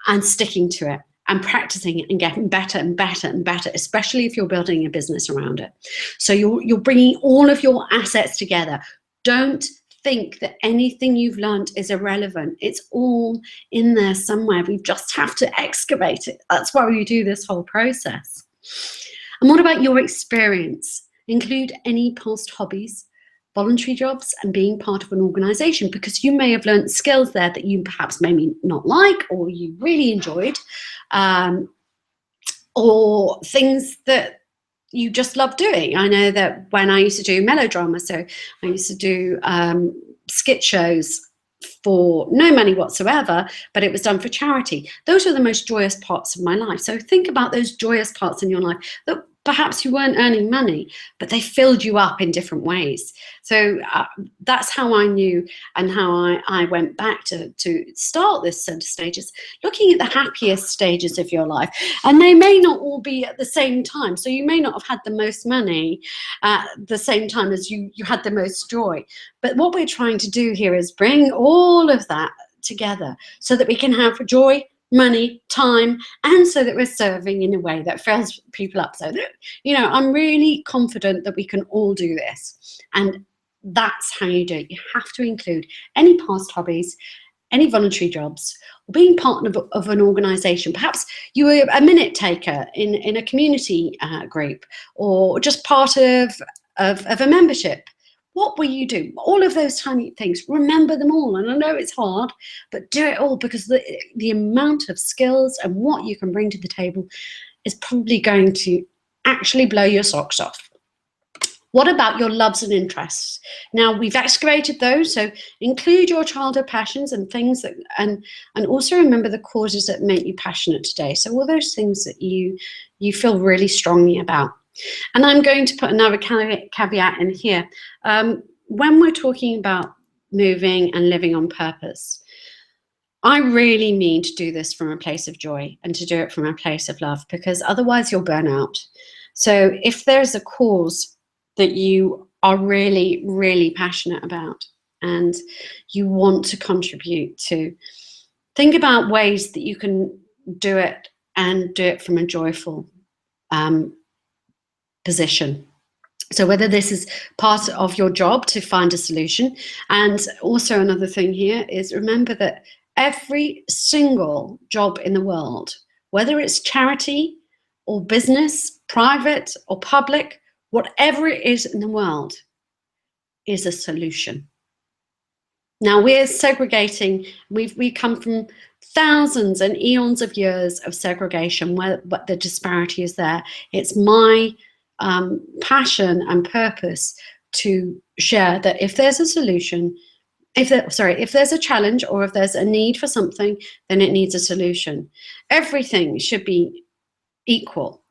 and sticking to it, and practicing it and getting better and better and better, especially if you're building a business around it. So you're bringing all of your assets together. Don't think that anything you've learned is irrelevant. It's all in there somewhere. We just have to excavate it. That's why we do this whole process. And what about your experience? Include any past hobbies, voluntary jobs, and being part of an organization, because you may have learned skills there that you perhaps maybe not like, or you really enjoyed, or things that you just love doing. I know that when I used to do melodrama, so I used to do skit shows for no money whatsoever, but it was done for charity. Those are the most joyous parts of my life. So think about those joyous parts in your life that perhaps you weren't earning money, but they filled you up in different ways. So that's how I knew, and how I went back to start this center stages, looking at the happiest stages of your life. And they may not all be at the same time. So you may not have had the most money at the same time as you had the most joy. But what we're trying to do here is bring all of that together so that we can have joy, money, time, and so that we're serving in a way that fills people up. So that, I'm really confident that we can all do this. And that's how you do it. You have to include any past hobbies, any voluntary jobs, or being part of an organisation. Perhaps you were a minute taker in a community group, or just part of a membership. What will you do? All of those tiny things, remember them all. And I know it's hard, but do it all, because the amount of skills and what you can bring to the table is probably going to actually blow your socks off. What about your loves and interests? Now, we've excavated those, so include your childhood passions and things that, and also remember the causes that make you passionate today. So all those things that you feel really strongly about. And I'm going to put another caveat in here. When we're talking about moving and living on purpose, I really mean to do this from a place of joy and to do it from a place of love, because otherwise you'll burn out. So if there's a cause that you are really, really passionate about and you want to contribute to, think about ways that you can do it, and do it from a joyful position. So whether this is part of your job to find a solution, and also another thing here is remember that every single job in the world, whether it's charity or business, private or public, whatever it is in the world, is a solution. Now we're segregating, we come from thousands and eons of years of segregation where the disparity is there. It's my passion and purpose to share that if there's a solution, if there's a challenge, or if there's a need for something, then it needs a solution. Everything should be equal.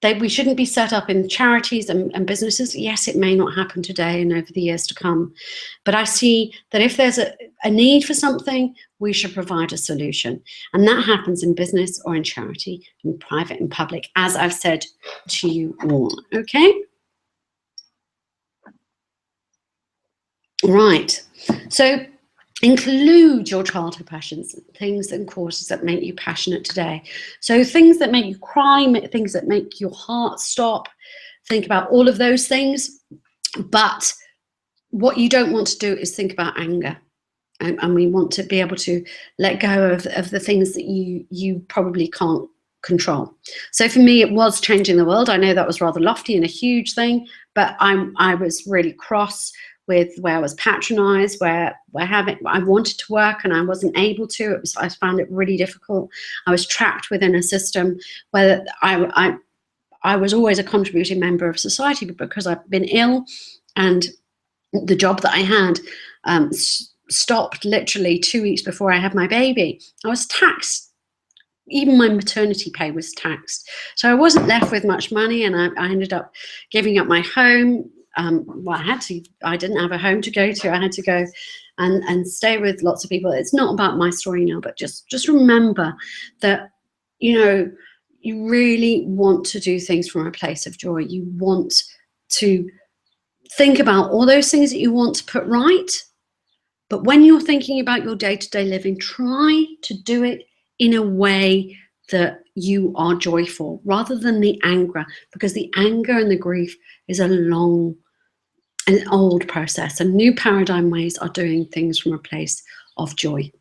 We shouldn't be set up in charities and businesses. Yes, it may not happen today and over the years to come, but I see that if there's a need for something, we should provide a solution. And that happens in business or in charity, in private and public, as I've said to you all, okay? Right, so include your childhood passions, things and causes that make you passionate today. So things that make you cry, things that make your heart stop. Think about all of those things. But what you don't want to do is think about anger. And we want to be able to let go of the things that you probably can't control. So for me, it was changing the world. I know that was rather lofty and a huge thing, but I was really cross with where I was patronized, where I wanted to work and I wasn't able to. I found it really difficult. I was trapped within a system where I was always a contributing member of society, but because I've been ill and the job that I had stopped literally 2 weeks before I had my baby, I was taxed. Even my maternity pay was taxed. So I wasn't left with much money, and I ended up giving up my home. Well, I didn't have a home to go to. I had to go and stay with lots of people. It's not about my story now, but just remember that, you really want to do things from a place of joy. You want to think about all those things that you want to put right. But when you're thinking about your day-to-day living, try to do it in a way that you are joyful rather than the anger, because the anger and the grief is an old process, and new paradigm ways are doing things from a place of joy.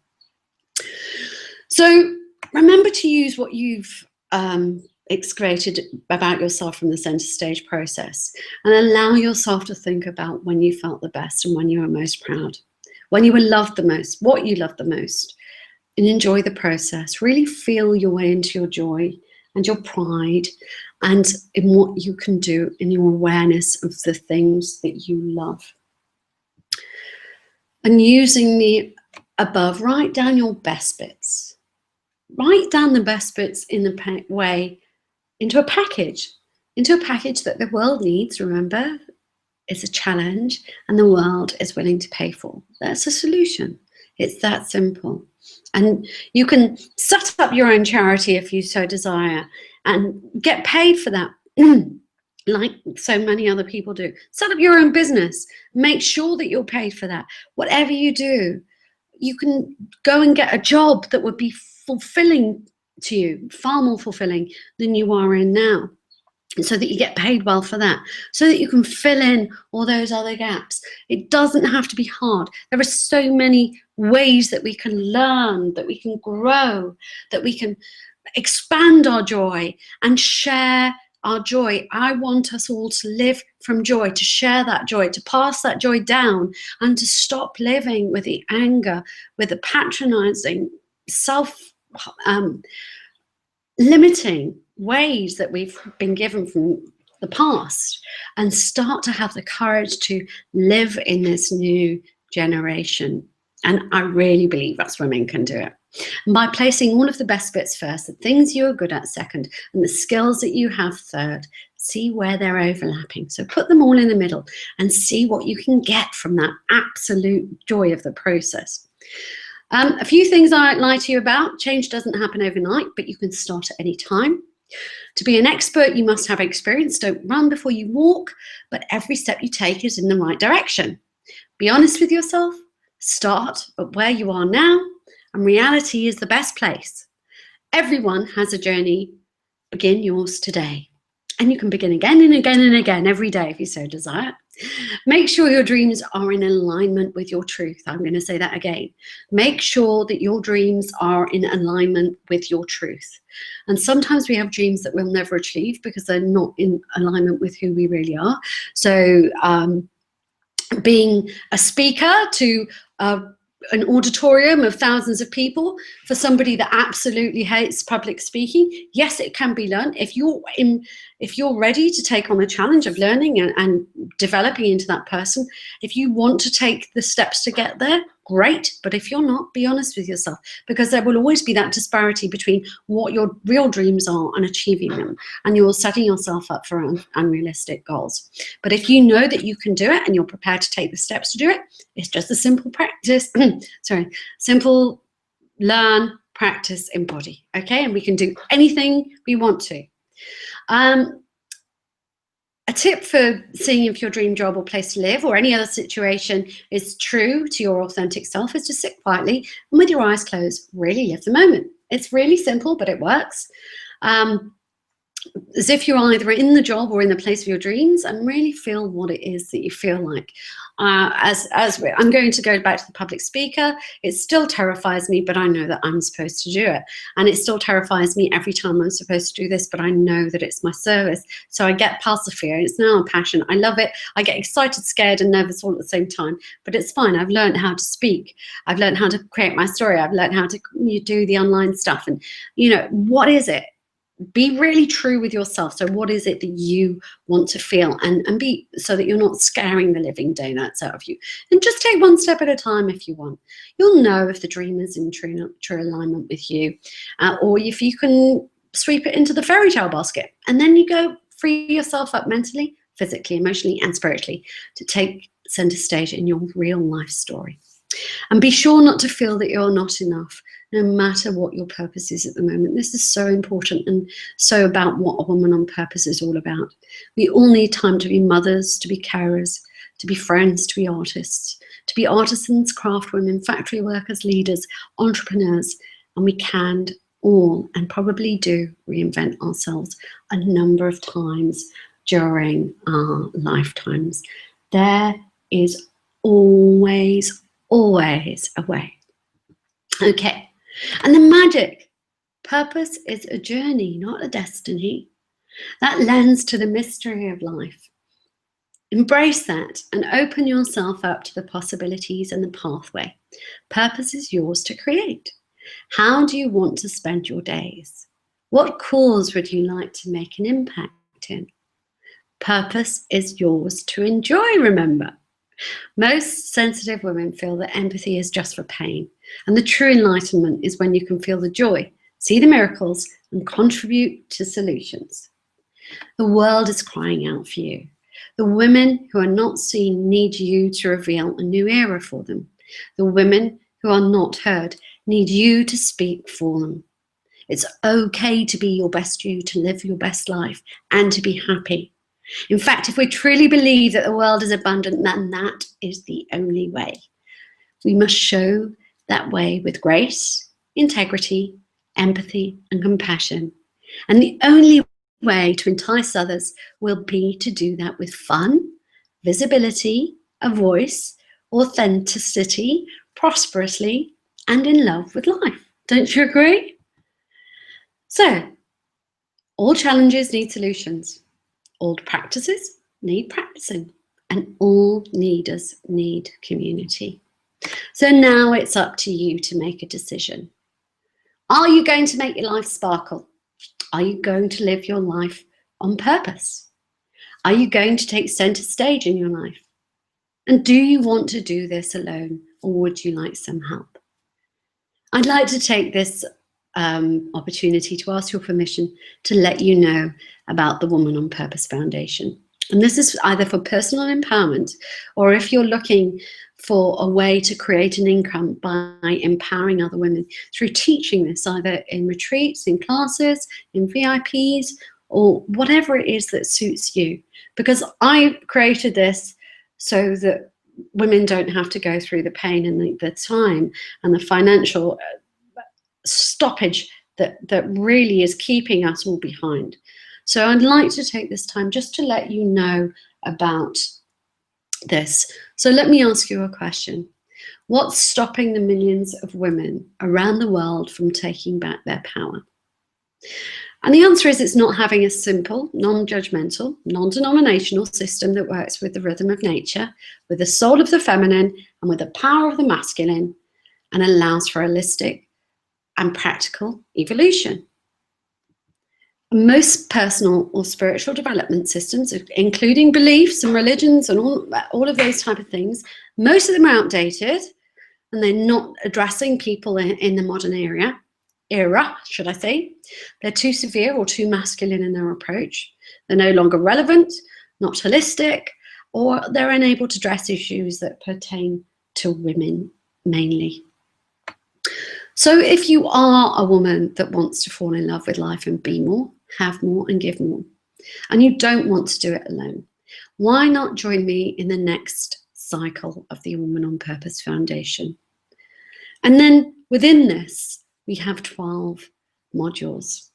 So remember to use what you've excavated about yourself from the center stage process, and allow yourself to think about when you felt the best and when you were most proud, when you were loved the most, what you loved the most, and enjoy the process. Really feel your way into your joy and your pride, and in what you can do in your awareness of the things that you love. And using the above, write down your best bits. Write down the best bits in a way into a package that the world needs. Remember, it's a challenge and the world is willing to pay for. That's a solution. It's that simple. And you can set up your own charity if you so desire and get paid for that, like so many other people do. Set up your own business. Make sure that you're paid for that. Whatever you do, you can go and get a job that would be fulfilling to you, far more fulfilling than you are in now, so that you get paid well for that, so that you can fill in all those other gaps. It doesn't have to be hard. There are so many ways that we can learn, that we can grow, that we can expand our joy and share our joy. I want us all to live from joy, to share that joy, to pass that joy down, and to stop living with the anger, with the patronizing, limiting ways that we've been given from the past, and start to have the courage to live in this new generation. And I really believe us women can do it. And by placing all of the best bits first, the things you're good at second, and the skills that you have third, see where they're overlapping. So put them all in the middle and see what you can get from that absolute joy of the process. A few things I won't lie to you about. Change doesn't happen overnight, but you can start at any time. To be an expert, you must have experience. Don't run before you walk, but every step you take is in the right direction. Be honest with yourself. Start at where you are now, and reality is the best place. Everyone has a journey. Begin yours today. And you can begin again and again and again every day if you so desire. Make sure your dreams are in alignment with your truth. I'm going to say that again. Make sure that your dreams are in alignment with your truth. And sometimes we have dreams that we'll never achieve because they're not in alignment with who we really are. So being a speaker to an auditorium of thousands of people, for somebody that absolutely hates public speaking, yes, it can be learned. If you're ready to take on the challenge of learning and developing into that person, if you want to take the steps to get there, great. But if you're not, be honest with yourself, because there will always be that disparity between what your real dreams are and achieving them, and you're setting yourself up for unrealistic goals. But if you know that you can do it and you're prepared to take the steps to do it, it's just a simple practice. Simple learn, practice, embody. Okay, and we can do anything we want to. A tip for seeing if your dream job or place to live or any other situation is true to your authentic self is to sit quietly and with your eyes closed, really live the moment. It's really simple, but it works. As if you're either in the job or in the place of your dreams, and really feel what it is that you feel like. I'm going to go back to the public speaker. It still terrifies me, but I know that I'm supposed to do it. And it still terrifies me every time I'm supposed to do this, but I know that it's my service. So I get past the fear. It's now a passion. I love it. I get excited, scared, and nervous all at the same time, but it's fine. I've learned how to speak. I've learned how to create my story. I've learned how to do the online stuff. And, what is it? Be really true with yourself. So what is it that you want to feel, and be, so that you're not scaring the living donuts out of you. And just take one step at a time if you want. You'll know if the dream is in true alignment with you, or if you can sweep it into the fairy tale basket. And then you go free yourself up mentally, physically, emotionally, and spiritually to take center stage in your real life story. And be sure not to feel that you're not enough, no matter what your purpose is at the moment. This is so important and so about what a woman on purpose is all about. We all need time to be mothers, to be carers, to be friends, to be artists, to be artisans, craft women, factory workers, leaders, entrepreneurs, and we can all, and probably do, reinvent ourselves a number of times during our lifetimes. There is always a way. Okay, and the magic. Purpose is a journey, not a destiny. That lends to the mystery of life. Embrace that and open yourself up to the possibilities and the pathway. Purpose is yours to create. How do you want to spend your days? What cause would you like to make an impact in? Purpose is yours to enjoy, remember. Most sensitive women feel that empathy is just for pain, and the true enlightenment is when you can feel the joy, see the miracles, and contribute to solutions. The world is crying out for you. The women who are not seen need you to reveal a new era for them. The women who are not heard need you to speak for them. It's okay to be your best you, to live your best life, and to be happy. In fact, if we truly believe that the world is abundant, then that is the only way. We must show that way with grace, integrity, empathy, and compassion. And the only way to entice others will be to do that with fun, visibility, a voice, authenticity, prosperously, and in love with life. Don't you agree? So, all challenges need solutions. All practices need practicing. And all leaders need community. So now it's up to you to make a decision. Are you going to make your life sparkle? Are you going to live your life on purpose? Are you going to take center stage in your life? And do you want to do this alone, or would you like some help? I'd like to take this opportunity to ask your permission to let you know about the Woman on Purpose Foundation. And this is either for personal empowerment, or if you're looking for a way to create an income by empowering other women through teaching this, either in retreats, in classes, in VIPs, or whatever it is that suits you. Because I created this so that women don't have to go through the pain and the time and the financial stoppage that really is keeping us all behind. So I'd like to take this time just to let you know about this. So let me ask you a question. What's stopping the millions of women around the world from taking back their power? And the answer is it's not having a simple, non-judgmental, non-denominational system that works with the rhythm of nature, with the soul of the feminine, and with the power of the masculine, and allows for holistic and practical evolution. Most personal or spiritual development systems, including beliefs and religions and all of those type of things, most of them are outdated, and they're not addressing people in the modern era, should I say. They're too severe or too masculine in their approach. They're no longer relevant, not holistic, or they're unable to address issues that pertain to women mainly. So if you are a woman that wants to fall in love with life and be more, have more and give more, and you don't want to do it alone, why not join me in the next cycle of the Woman on Purpose Foundation? And then within this, we have 12 modules.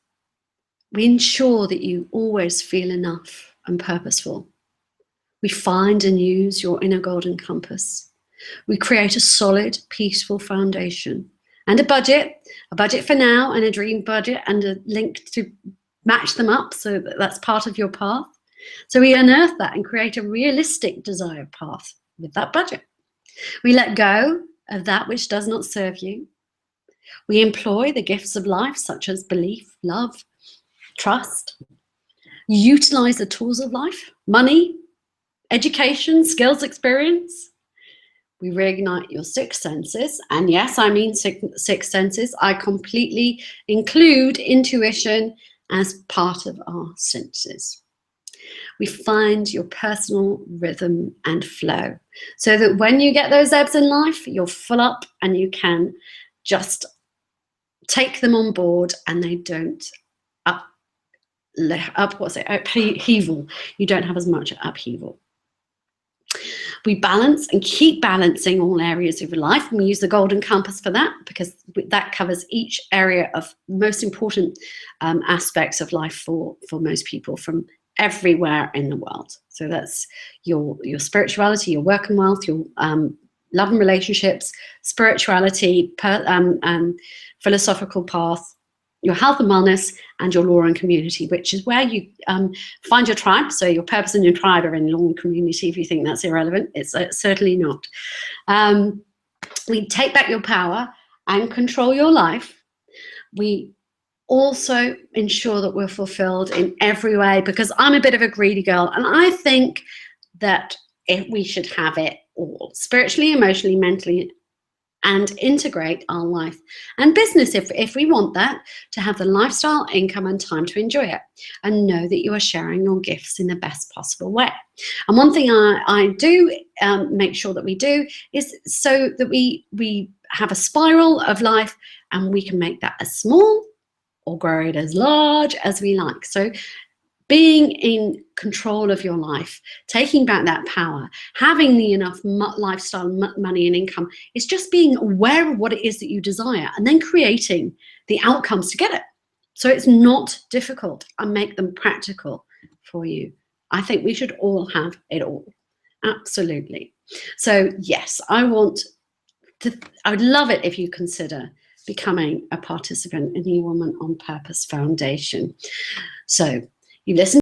We ensure that you always feel enough and purposeful. We find and use your inner golden compass. We create a solid, peaceful foundation and a budget for now, and a dream budget, and a link to match them up so that that's part of your path. So we unearth that and create a realistic desired path with that budget. We let go of that which does not serve you. We employ the gifts of life, such as belief, love, trust. You utilize the tools of life, money, education, skills, experience. We reignite your sixth senses. And yes, I mean sixth senses. I completely include intuition as part of our senses. We find your personal rhythm and flow so that when you get those ebbs in life, you're full up and you can just take them on board, and they don't upheaval. You don't have as much upheaval. We balance and keep balancing all areas of your life, and we use the golden compass for that, because that covers each area of most important aspects of life for most people from everywhere in the world. So that's your spirituality, your work and wealth, your love and relationships, spirituality, philosophical path, your health and wellness, and your law and community, which is where you find your tribe. So your purpose and your tribe are in law and community. If you think that's irrelevant, it's certainly not. We take back your power and control your life. We also ensure that we're fulfilled in every way, because I'm a bit of a greedy girl, and I think that we should have it all, spiritually, emotionally, mentally, and integrate our life and business, if we want that, to have the lifestyle, income, and time to enjoy it, and know that you are sharing your gifts in the best possible way. And one thing I do make sure that we do is so that we have a spiral of life, and we can make that as small or grow it as large as we like. So being in control of your life, taking back that power, having the enough lifestyle, money and income, is just being aware of what it is that you desire and then creating the outcomes to get it. So it's not difficult, and make them practical for you. I think we should all have it all. Absolutely. So yes, I would love it if you consider becoming a participant in the Woman on Purpose Foundation. So you listen